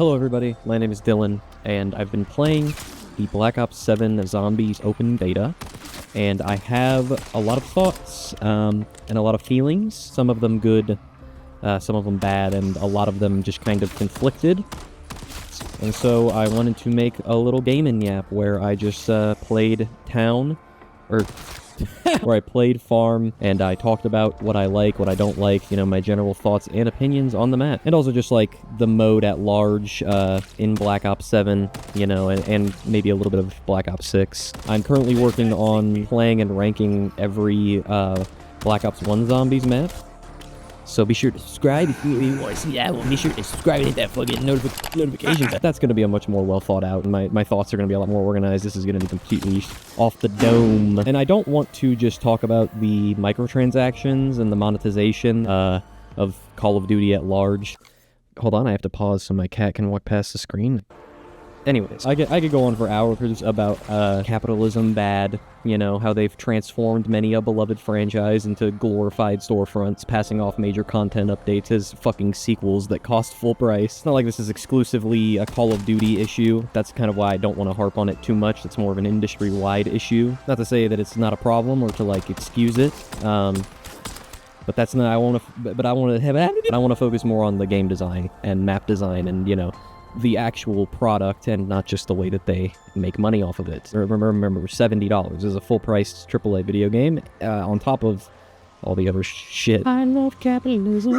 Hello everybody, my name is Dylan, and I've been playing the Black Ops 7 Zombies open beta, and I have a lot of thoughts, and a lot of feelings, some of them good, some of them bad, and a lot of them just kind of conflicted. And so I wanted to make a little gaming yap where I just played town, or where I played farm, and I talked about what I like, what I don't like, you know, my general thoughts and opinions on the map. And also just, like, the mode at large in Black Ops 7, you know, and maybe a little bit of Black Ops 6. I'm currently working on playing and ranking every Black Ops 1 Zombies map. So be sure to subscribe if you want to see that one. Be sure to subscribe and hit that fucking notification bell. That's going to be a much more well thought out, and my thoughts are going to be a lot more organized. This is going to be completely off the dome. And I don't want to just talk about the microtransactions and the monetization of Call of Duty at large. Hold on, I have to pause so my cat can walk past the screen. Anyways, I could go on for hours about capitalism bad, you know, how they've transformed many a beloved franchise into glorified storefronts, passing off major content updates as fucking sequels that cost full price. It's not like this is exclusively a Call of Duty issue. That's kind of why I don't want to harp on it too much. It's more of an industry-wide issue. Not to say that it's not a problem or to, like, excuse it. But that's not, I want to focus more on the game design and map design and, you know, the actual product and not just the way that they make money off of it. Remember, $70 is a full-priced AAA video game on top of all the other shit. I love capitalism.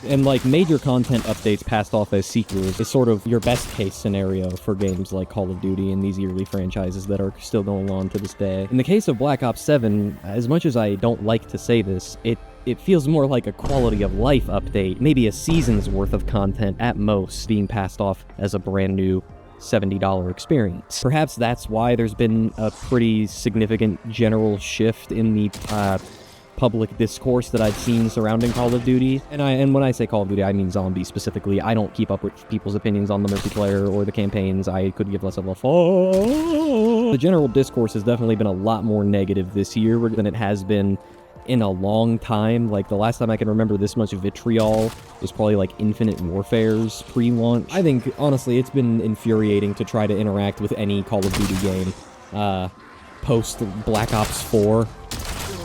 And, like, major content updates passed off as sequels is sort of your best-case scenario for games like Call of Duty and these yearly franchises that are still going on to this day. In the case of Black Ops 7, as much as I don't like to say this, it feels more like a quality of life update, maybe a season's worth of content at most being passed off as a brand new $70 experience. Perhaps that's why there's been a pretty significant general shift in the public discourse that I've seen surrounding Call of Duty. And when I say Call of Duty, I mean zombies specifically. I don't keep up with people's opinions on the multiplayer or the campaigns. I could give less of a fuck. The general discourse has definitely been a lot more negative this year than it has been in a long time. Like, the last time I can remember this much vitriol was probably, like, Infinite Warfare's pre-launch. I think, honestly, it's been infuriating to try to interact with any Call of Duty game post Black Ops 4.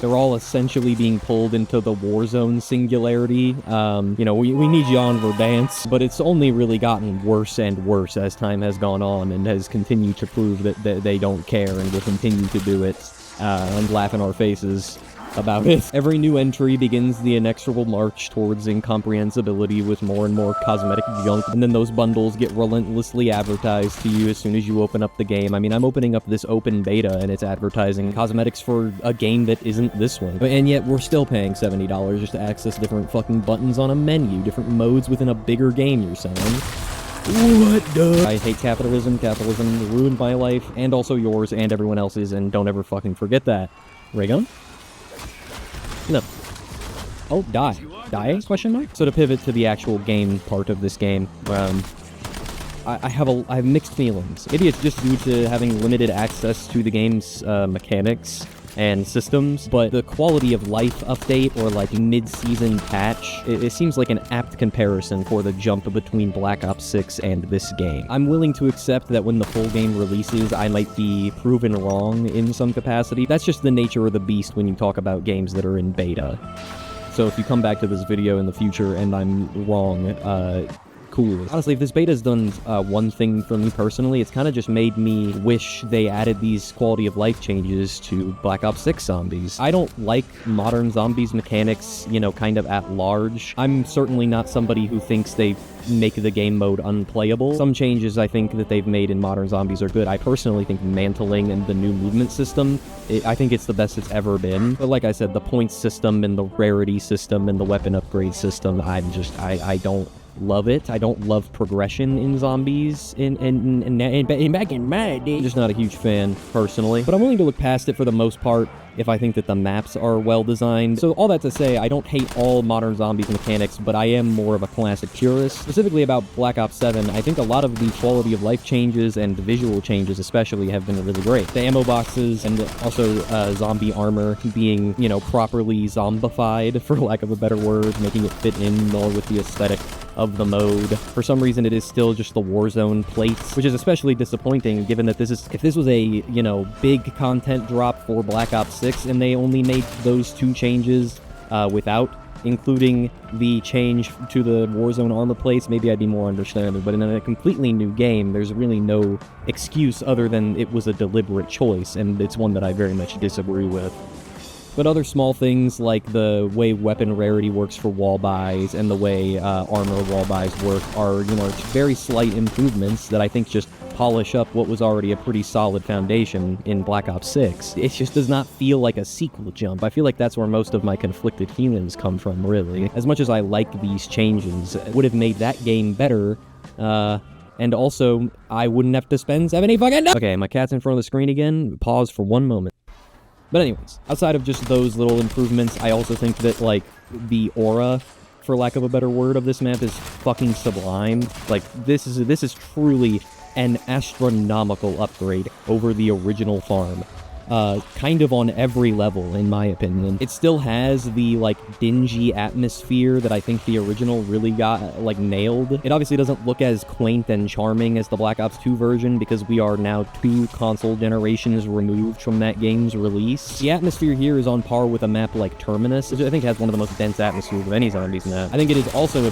They're all essentially being pulled into the Warzone singularity. You know, we need you on Verdansk, but it's only really gotten worse and worse as time has gone on and has continued to prove that they don't care and will continue to do it and laugh in our faces about it. Every new entry begins the inexorable march towards incomprehensibility with more and more cosmetic junk, and then those bundles get relentlessly advertised to you as soon as you open up the game. I mean, I'm opening up this open beta, and it's advertising cosmetics for a game that isn't this one. And yet, we're still paying $70 just to access different fucking buttons on a menu, different modes within a bigger game you're selling. What the? I hate capitalism. Capitalism ruined my life, and also yours, and everyone else's, and don't ever fucking forget that. Ray gun? No. Oh, die. Die? Question mark? So to pivot to the actual game part of this game, I have mixed feelings. Maybe it's just due to having limited access to the game's mechanics and systems, but the quality of life update or, like, mid-season patch, it seems like an apt comparison for the jump between Black Ops 6 and this game. I'm willing to accept that when the full game releases, I might be proven wrong in some capacity. That's just the nature of the beast when you talk about games that are in beta. So if you come back to this video in the future and I'm wrong, cool. Honestly, if this beta's done one thing for me personally, it's kind of just made me wish they added these quality of life changes to Black Ops 6 zombies. I don't like modern zombies mechanics, you know, kind of at large. I'm certainly not somebody who thinks they make the game mode unplayable. Some changes I think that they've made in modern zombies are good. I personally think mantling and the new movement system, I think it's the best it's ever been. But like I said, the points system and the rarity system and the weapon upgrade system, I don't love it. I don't love progression in zombies in back in my day. I'm just not a huge fan, personally. But I'm willing to look past it for the most part. if I think that the maps are well designed. So all that to say, I don't hate all modern zombies mechanics, but I am more of a classic purist. Specifically about Black Ops 7, I think a lot of the quality of life changes and the visual changes especially have been really great. The ammo boxes and also zombie armor being, you know, properly zombified, for lack of a better word, making it fit in more with the aesthetic of the mode. For some reason, it is still just the Warzone plates, which is especially disappointing given that if this was a, you know, big content drop for Black Ops 6 and they only made those 2 changes without including the change to the Warzone armor plates, maybe I'd be more understanding. But in a completely new game, there's really no excuse other than it was a deliberate choice, and it's one that I very much disagree with. But other small things like the way weapon rarity works for wall buys and the way armor wall buys work are, you know, very slight improvements that I think just polish up what was already a pretty solid foundation in Black Ops 6. It just does not feel like a sequel jump. I feel like that's where most of my conflicted feelings come from, really. As much as I like these changes, it would have made that game better, and also, I wouldn't have to spend 70 fucking dollars. Okay, my cat's in front of the screen again. Pause for 1 moment. But anyways, outside of just those little improvements, I also think that, like, the aura, for lack of a better word, of this map is fucking sublime. Like, this is truly an astronomical upgrade over the original farm. Kind of on every level, in my opinion. It still has the, like, dingy atmosphere that I think the original really got, like, nailed. It obviously doesn't look as quaint and charming as the Black Ops 2 version because we are now 2 console generations removed from that game's release. The atmosphere here is on par with a map like Terminus, which I think has one of the most dense atmospheres of any zombies map. I think it is also a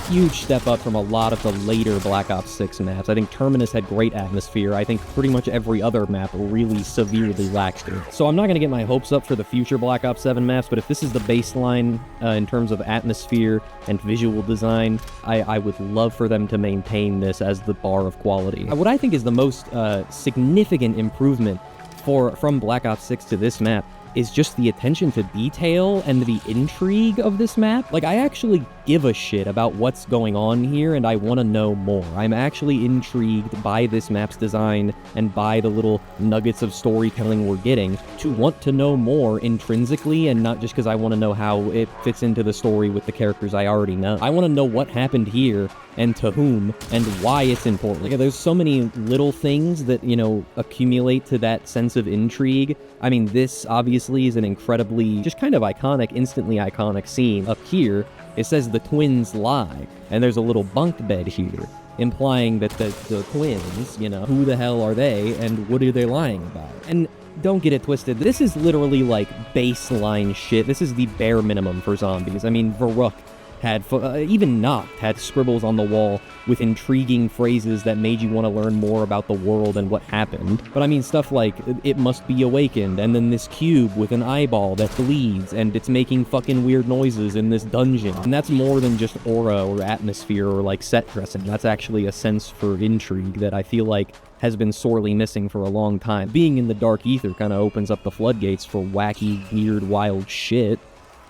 huge step up from a lot of the later Black Ops 6 maps. I think Terminus had great atmosphere. I think pretty much every other map really severely lacked it. So I'm not going to get my hopes up for the future Black Ops 7 maps, but if this is the baseline in terms of atmosphere and visual design, I would love for them to maintain this as the bar of quality. What I think is the most significant improvement from Black Ops 6 to this map is just the attention to detail and the intrigue of this map. Like, I actually give a shit about what's going on here, and I want to know more. I'm actually intrigued by this map's design and by the little nuggets of storytelling we're getting to want to know more intrinsically, and not just because I want to know how it fits into the story with the characters I already know. I want to know what happened here, and to whom, and why it's important. Like, there's so many little things that, you know, accumulate to that sense of intrigue. I mean, this obviously is an incredibly, just kind of iconic, instantly iconic scene. Up here, it says the twins lie, and there's a little bunk bed here, implying that the twins, you know, who the hell are they, and what are they lying about? And don't get it twisted, this is literally, like, baseline shit. This is the bare minimum for zombies. I mean, Varuk had, even Noct had scribbles on the wall with intriguing phrases that made you want to learn more about the world and what happened. But I mean, stuff like, it must be awakened, and then this cube with an eyeball that bleeds, and it's making fucking weird noises in this dungeon. And that's more than just aura or atmosphere or, like, set dressing. That's actually a sense for intrigue that I feel like has been sorely missing for a long time. Being in the dark ether kind of opens up the floodgates for wacky, weird, wild shit.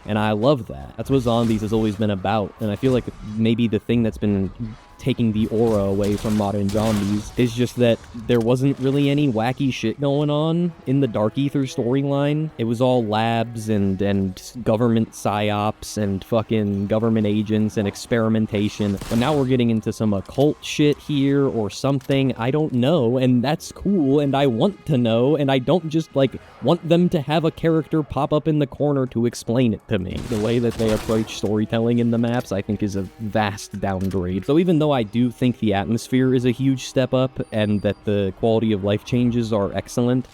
And I love that. That's what zombies has always been about. And I feel like maybe the thing that's been taking the aura away from modern zombies is just that there wasn't really any wacky shit going on in the Dark Ether storyline. It was all labs and government psyops and fucking government agents and experimentation. But now we're getting into some occult shit here or something. I don't know, and that's cool, and I want to know, and I don't just, like, want them to have a character pop up in the corner to explain it to me. The way that they approach storytelling in the maps, I think, is a vast downgrade. So even though I do think the atmosphere is a huge step up and that the quality of life changes are excellent,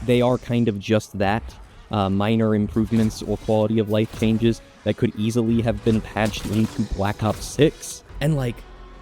they are kind of just that, minor improvements or quality of life changes that could easily have been patched into Black Ops 6. And, like,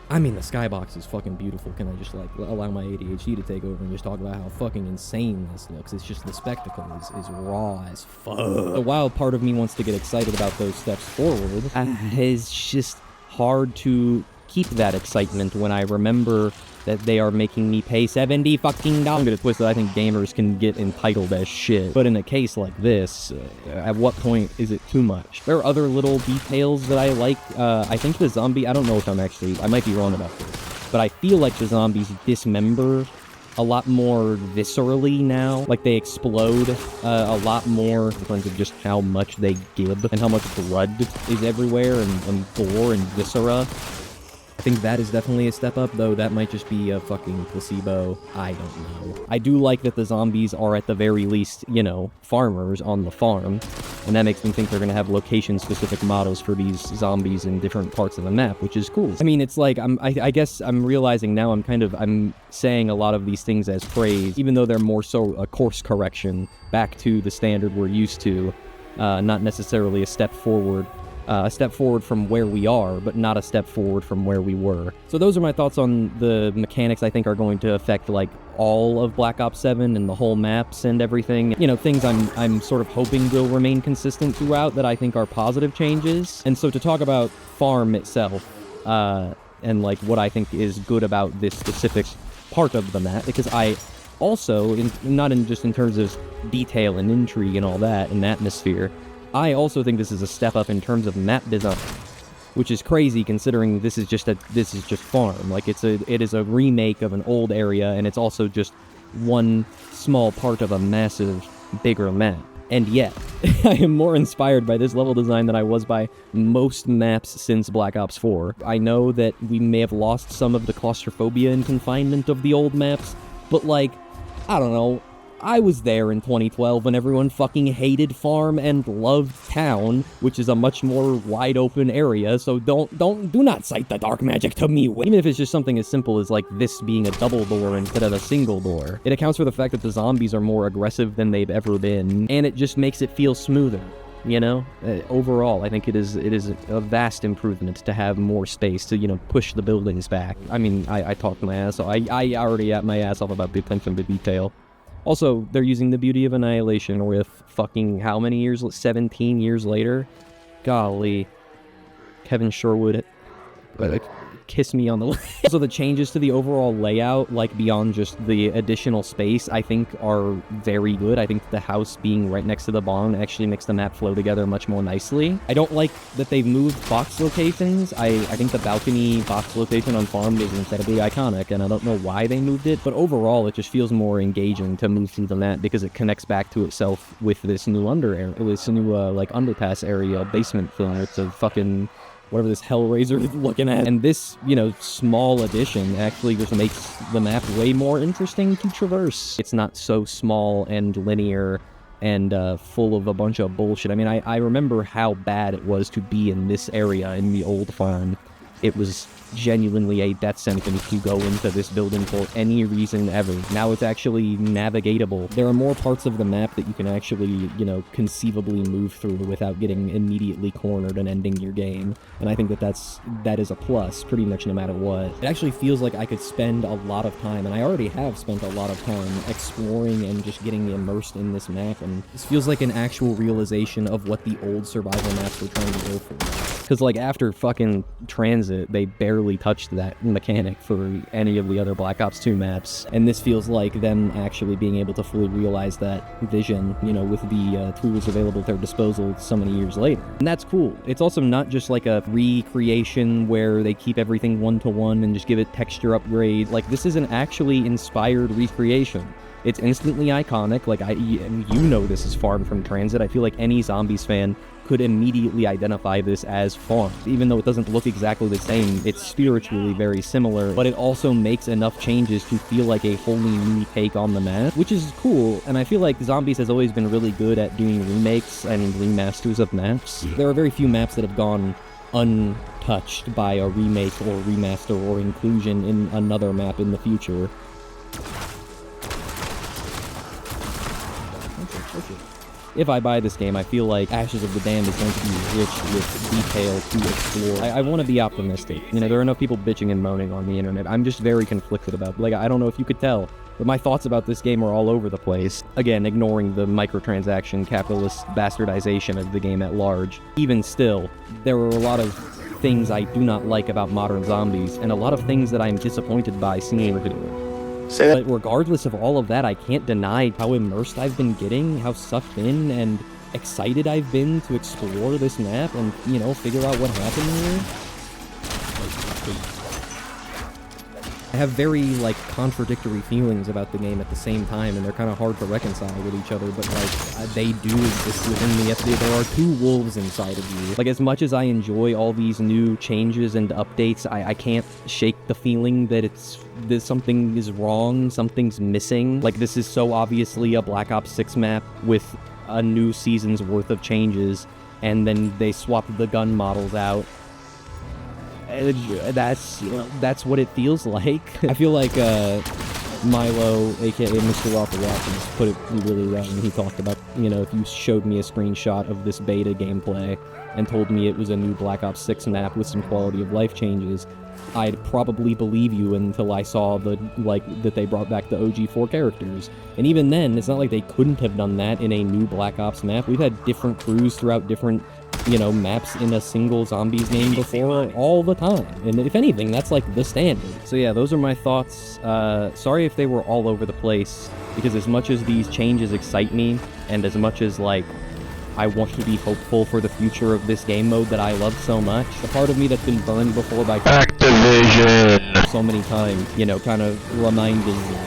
I mean, the skybox is fucking beautiful. Can I just, like, allow my ADHD to take over and just talk about how fucking insane this looks? It's just, the spectacle is raw as fuck. The wild part of me wants to get excited about those steps forward. It's just hard to keep that excitement when I remember that they are making me pay $70 fucking dollars. I'm gonna twist it. I think gamers can get entitled as shit. But in a case like this, at what point is it too much? There are other little details that I like. I think the zombie, I don't know if I might be wrong about this, but I feel like the zombies dismember a lot more viscerally now. Like, they explode a lot more in terms of just how much they give and how much blood is everywhere and gore and viscera. I think that is definitely a step up, though that might just be a fucking placebo. I don't know. I do like that the zombies are at the very least, you know, farmers on the farm, and that makes me think they're gonna have location-specific models for these zombies in different parts of the map, which is cool. I mean, it's like, I guess I'm realizing now I'm saying a lot of these things as praise, even though they're more so a course correction back to the standard we're used to, not necessarily a step forward. A step forward from where we are, but not a step forward from where we were. So those are my thoughts on the mechanics I think are going to affect, like, all of Black Ops 7 and the whole maps and everything. You know, things I'm sort of hoping will remain consistent throughout that I think are positive changes. And so to talk about farm itself, and, like, what I think is good about this specific part of the map, because I also, not just in terms of detail and intrigue and all that, and atmosphere, I also think this is a step up in terms of map design, which is crazy considering this is just farm. Like, it is a remake of an old area, and it's also just one small part of a massive, bigger map. And yet, I am more inspired by this level design than I was by most maps since Black Ops 4. I know that we may have lost some of the claustrophobia and confinement of the old maps, but, like, I don't know. I was there in 2012 when everyone fucking hated farm and loved town, which is a much more wide open area, so do not cite the dark magic to me. Even if it's just something as simple as, like, this being a double door instead of a single door. It accounts for the fact that the zombies are more aggressive than they've ever been, and it just makes it feel smoother. You know, overall, I think it is a vast improvement to have more space to, you know, push the buildings back. I mean, I talked my ass off. I already got my ass off about big attention to detail. Also, they're using the beauty of annihilation with fucking how many years? 17 years later? Golly. Kevin Sherwood. Kiss me on the lips. So the changes to the overall layout, like beyond just the additional space, I think are very good. I think the house being right next to the barn actually makes the map flow together much more nicely. I don't like that they've moved box locations. I think the balcony box location on farm is incredibly iconic, and I don't know why they moved it, but overall it just feels more engaging to move through the map because it connects back to itself with this new underpass area, basement thing. It's a fucking whatever this Hellraiser is looking at. And this, you know, small addition actually just makes the map way more interesting to traverse. It's not so small and linear and full of a bunch of bullshit. I mean, I remember how bad it was to be in this area in the old farm. It was genuinely a death sentence to go into this building for any reason ever. Now it's actually navigatable. There are more parts of the map that you can actually, you know, conceivably move through without getting immediately cornered and ending your game. And I think that is a plus pretty much no matter what. It actually feels like I could spend a lot of time, and I already have spent a lot of time exploring and just getting immersed in this map, and this feels like an actual realization of what the old survival maps were trying to go for. Because, like, after fucking Transit, they barely touched that mechanic for any of the other Black Ops 2 maps. And this feels like them actually being able to fully realize that vision, you know, with the tools available at their disposal so many years later. And that's cool. It's also not just like a recreation where they keep everything one-to-one and just give it texture upgrades. Like, this is an actually inspired recreation. It's instantly iconic. Like, you know this is Farm from Transit. I feel like any Zombies fan could immediately identify this as Farm. Even though it doesn't look exactly the same, it's spiritually very similar, but it also makes enough changes to feel like a wholly new take on the map, which is cool. And I feel like Zombies has always been really good at doing remakes and remasters of maps. There are very few maps that have gone untouched by a remake or remaster or inclusion in another map in the future. If I buy this game, I feel like Ashes of the Damned is going to be rich with detail to explore. I want to be optimistic. You know, there are enough people bitching and moaning on the internet. I'm just very conflicted about it. Like, I don't know if you could tell, but my thoughts about this game are all over the place. Again, ignoring the microtransaction capitalist bastardization of the game at large. Even still, there are a lot of things I do not like about modern Zombies, and a lot of things that I'm disappointed by seeing. But regardless of all of that, I can't deny how immersed I've been getting, how sucked in and excited I've been to explore this map and, you know, figure out what happened here. I have very, like, contradictory feelings about the game at the same time, and they're kind of hard to reconcile with each other, but, like, they do exist within me. There are two wolves inside of you. Like, as much as I enjoy all these new changes and updates, I can't shake the feeling that something is wrong, something's missing. Like, this is so obviously a Black Ops 6 map with a new season's worth of changes, and then they swapped the gun models out. That's what it feels like. I feel like Milo, aka Mr. Rocker Watkins, put it really well when he talked about, if you showed me a screenshot of this beta gameplay and told me it was a new Black Ops 6 map with some quality of life changes, I'd probably believe you until I saw that they brought back the OG 4 characters. And even then, it's not like they couldn't have done that in a new Black Ops map. We've had different crews throughout different maps in a single zombies game before all the time. And if anything, that's like the standard. So yeah, those are my thoughts. Sorry if they were all over the place, because as much as these changes excite me, and as much as I want to be hopeful for the future of this game mode that I love so much, the part of me that's been burned before by Activision so many times, kind of reminding me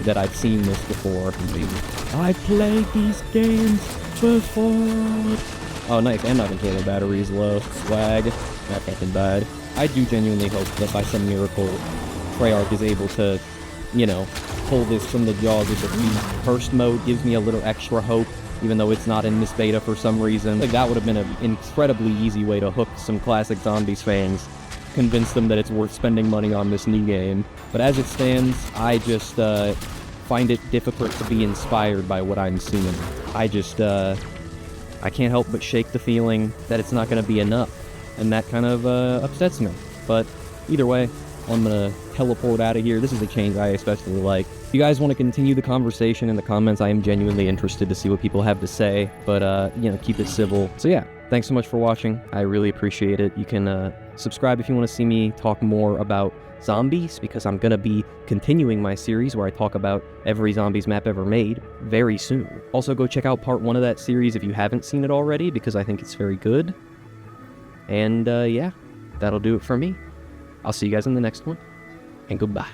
that I've seen this before. I've played these games before. Oh, nice, and my controller battery's low. Swag. Not fucking bad. I do genuinely hope that by some miracle, Treyarch is able to, pull this from the jaws of the burst mode. Gives me a little extra hope, even though it's not in this beta for some reason. Like, that would have been an incredibly easy way to hook some classic Zombies fans. Convince them that it's worth spending money on this new game. But as it stands, I just, find it difficult to be inspired by what I'm seeing. I can't help but shake the feeling that it's not going to be enough, and that kind of upsets me. But either way, I'm going to teleport out of here. This is a change I especially like. If you guys want to continue the conversation in the comments, I am genuinely interested to see what people have to say, but, keep it civil. So yeah, thanks so much for watching. I really appreciate it. You can subscribe if you want to see me talk more about zombies, because I'm going to be continuing my series where I talk about every zombies map ever made very soon. Also, go check out part 1 of that series if you haven't seen it already, because I think it's very good. And yeah, that'll do it for me. I'll see you guys in the next one, and goodbye.